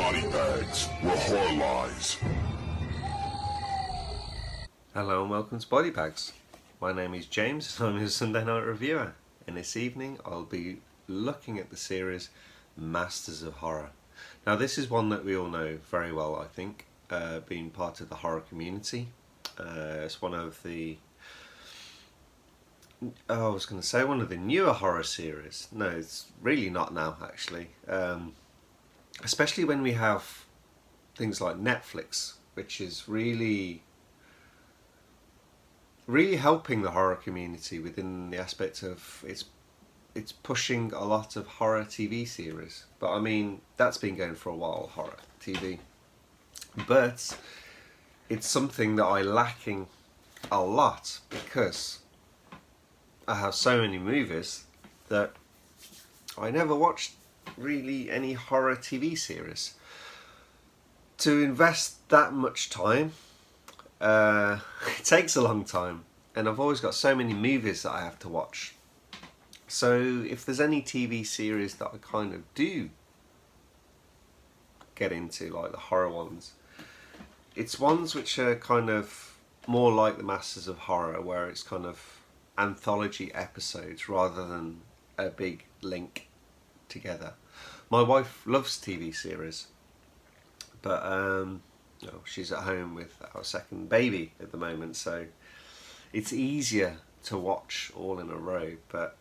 body bags where horror lies. Hello and welcome to Body Bags. My name is James and I'm your Sunday night reviewer, and this evening I'll be looking at the series Masters of Horror. Now this is one that we all know very well, I think, being part of the horror community. It's one of the one of the newer horror series. No, it's really not now, actually. Especially when we have things like Netflix, which is really helping the horror community within the aspect of it's pushing a lot of horror TV series. But I mean, that's been going for a while, horror TV. But it's something that I'm lacking a lot because I have so many movies that I never watched really any horror TV series. To invest that much time, it takes a long time, and I've always got so many movies that I have to watch. So if there's any TV series that I kind of do get into, like the horror ones, it's ones which are kind of more like the Masters of Horror, where it's kind of anthology episodes rather than a big link together. My wife loves TV series, but she's at home with our second baby at the moment, so it's easier to watch all in a row. But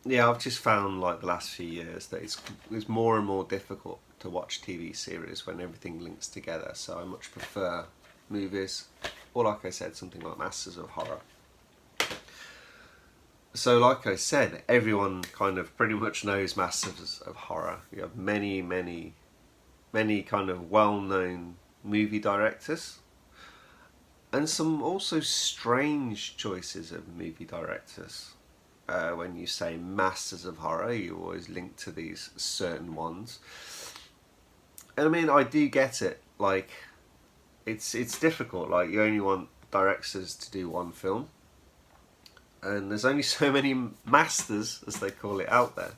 yeah, I've just found like the last few years that it's more and more difficult to watch TV series when everything links together, so I much prefer movies, or like I said, something like Masters of Horror. So like I said, everyone kind of pretty much knows Masters of Horror. You have many kind of well-known movie directors, and some also strange choices of movie directors. When you say Masters of Horror, you always link to these certain ones. And I mean, I do get it. Like, it's difficult. Like, you only want directors to do one film, and there's only so many masters, as they call it, out there.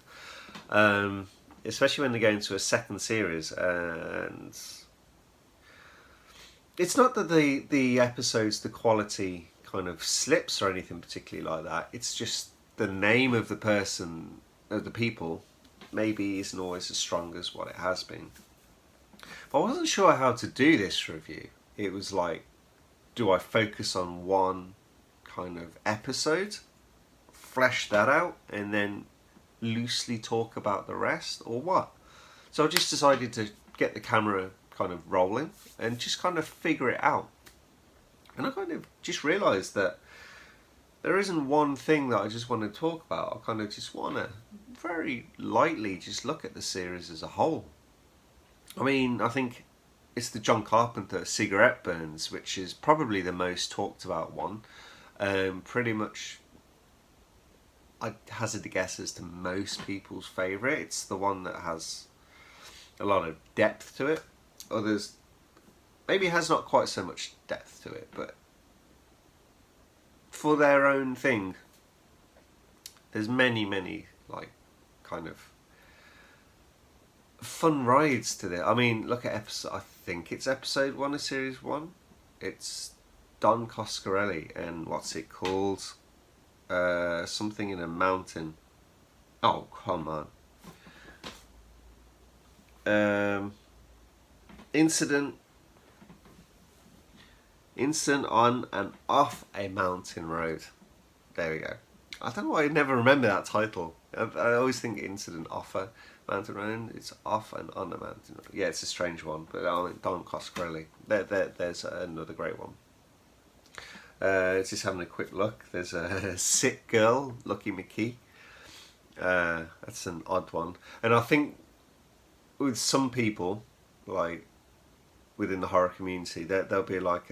Especially when they go into a second series, and it's not that the episodes, the quality kind of slips or anything particularly like that. It's just the name of the person, of the people, maybe isn't always as strong as what it has been. But I wasn't sure how to do this review. It was like, do I focus on one kind of episode, flesh that out, and then loosely talk about the rest, or what? So I just decided to get the camera kind of rolling and just kind of figure it out. And I kind of just realised that there isn't one thing that I just want to talk about. I kind of just want to very lightly just look at the series as a whole. I mean, I think it's the John Carpenter Cigarette Burns, which is probably the most talked about one. Pretty much, I hazard a guess as to most people's favourite. It's the one that has a lot of depth to it. Others maybe has not quite so much depth to it, but for their own thing, there's many like kind of fun rides to this. I mean, look at episode. I think it's episode 1 of series 1. It's Don Coscarelli, and what's it called? Something in a mountain. Oh, come on. Incident on and off a mountain road. There we go. I don't know why I never remember that title. I always think incident off a mountain road. It's off and on a mountain road. Yeah, it's a strange one, but Don Coscarelli. There's another great one. Just having a quick look. There's a Sick Girl, Lucky McKee. That's an odd one. And I think with some people, like within the horror community, there'll be like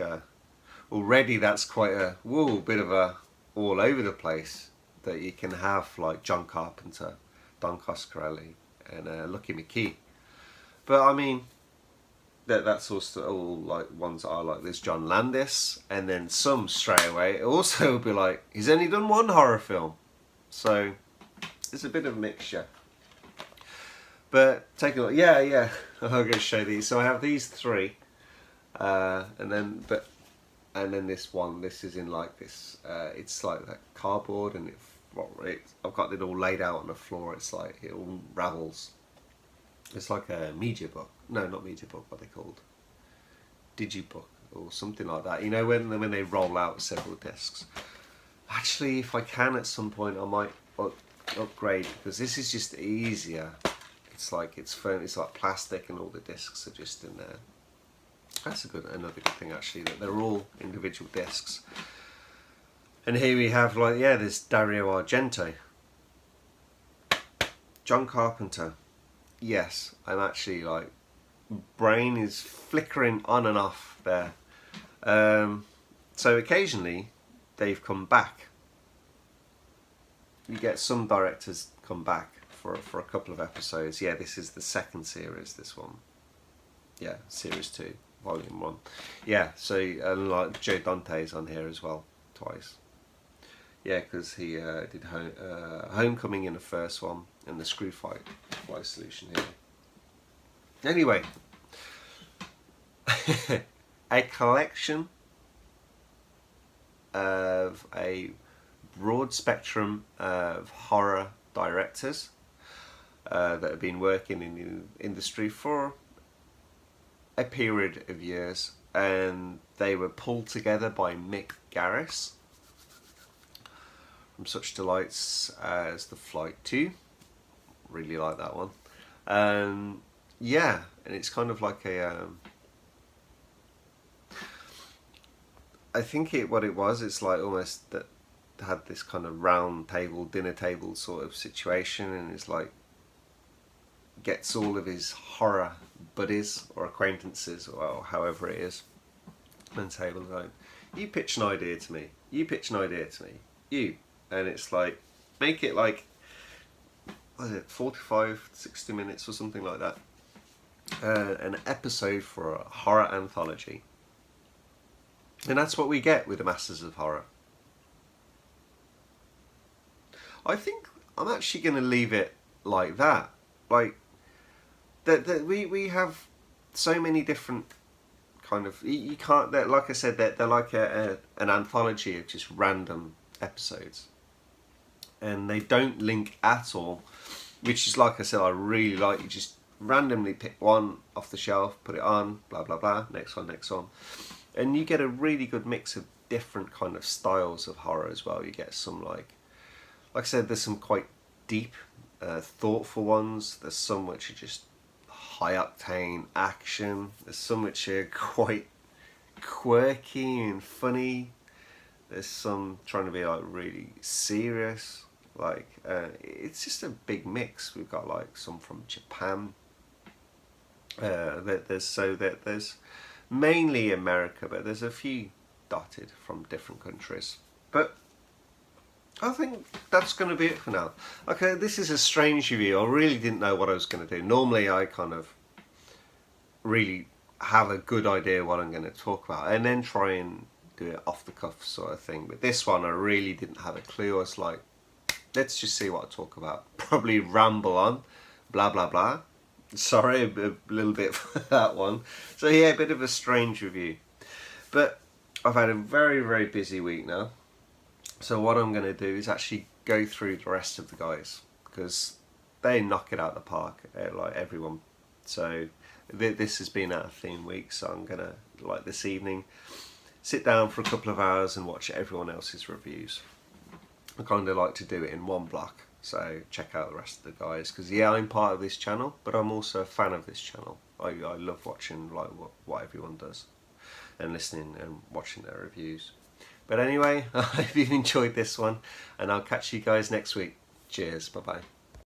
already that's quite a bit of a all over the place that you can have, like John Carpenter, Don Coscarelli, and Lucky McKee. But I mean, that's also all like ones that I like. There's John Landis, and then some straight away also will be like, he's only done one horror film. So there's a bit of a mixture. But take a look. Yeah. I'm going to show these. So I have these three, and then this one. This is in like this. It's like that cardboard, and I've got it all laid out on the floor. It's like it all ravels. It's like a media book. No, not media book. What are they called? Digibook or something like that. You know, when they roll out several discs. Actually, if I can at some point, I might upgrade, because this is just easier. It's like it's firm. It's like plastic, and all the discs are just in there. That's another good thing actually, that they're all individual discs. And here we have there's Dario Argento, John Carpenter. Yes, I'm actually brain is flickering on and off there. So occasionally they've come back. You get some directors come back for a couple of episodes. Yeah, this is the second series, this one. Yeah, series 2, volume 1. Yeah, so like Joe Dante's on here as well, twice. Yeah, because he did Homecoming in the first one, and the Screw Fight Solution here. Anyway, a collection of a broad spectrum of horror directors that have been working in the industry for a period of years, and they were pulled together by Mick Garris from such delights as The Flight 2. Really like that one. Yeah, and it's kind of like a I think what it was, it's like almost that had this kind of round table, dinner table sort of situation, and it's like gets all of his horror buddies or acquaintances, or however it is, and table going, you pitch an idea to me, and it's like, make it like, what is it, 45, 60 minutes or something like that, an episode for a horror anthology. And that's what we get with the Masters of Horror. I think I'm actually going to leave it like that. Like, that we have so many different kind of, you can't, like I said, they're like an anthology of just random episodes. And they don't link at all, which is, like I said, I really like. You just randomly pick one off the shelf, put it on, blah, blah, blah, next one. And you get a really good mix of different kind of styles of horror as well. You get some like I said, there's some quite deep, thoughtful ones. There's some which are just high octane action. There's some which are quite quirky and funny. There's some trying to be like really serious. Like it's just a big mix. We've got like some from Japan. There's mainly America, but there's a few dotted from different countries. But I think that's going to be it for now. Okay, this is a strange review. I really didn't know what I was going to do. Normally I kind of really have a good idea what I'm going to talk about and then try and do it off the cuff sort of thing. But this one I really didn't have a clue. I was like, let's just see what I talk about. Probably ramble on, blah blah blah. Sorry a little bit for that one. So yeah, a bit of a strange review. But I've had a very, very busy week now. So what I'm going to do is actually go through the rest of the guys, because they knock it out of the park, like everyone. So this has been our theme week, so I'm going to, like this evening, sit down for a couple of hours and watch everyone else's reviews. I kind of like to do it in one block, so check out the rest of the guys, because yeah, I'm part of this channel, but I'm also a fan of this channel. I love watching like what everyone does and listening and watching their reviews. But anyway, I hope you've enjoyed this one, and I'll catch you guys next week. Cheers, bye bye.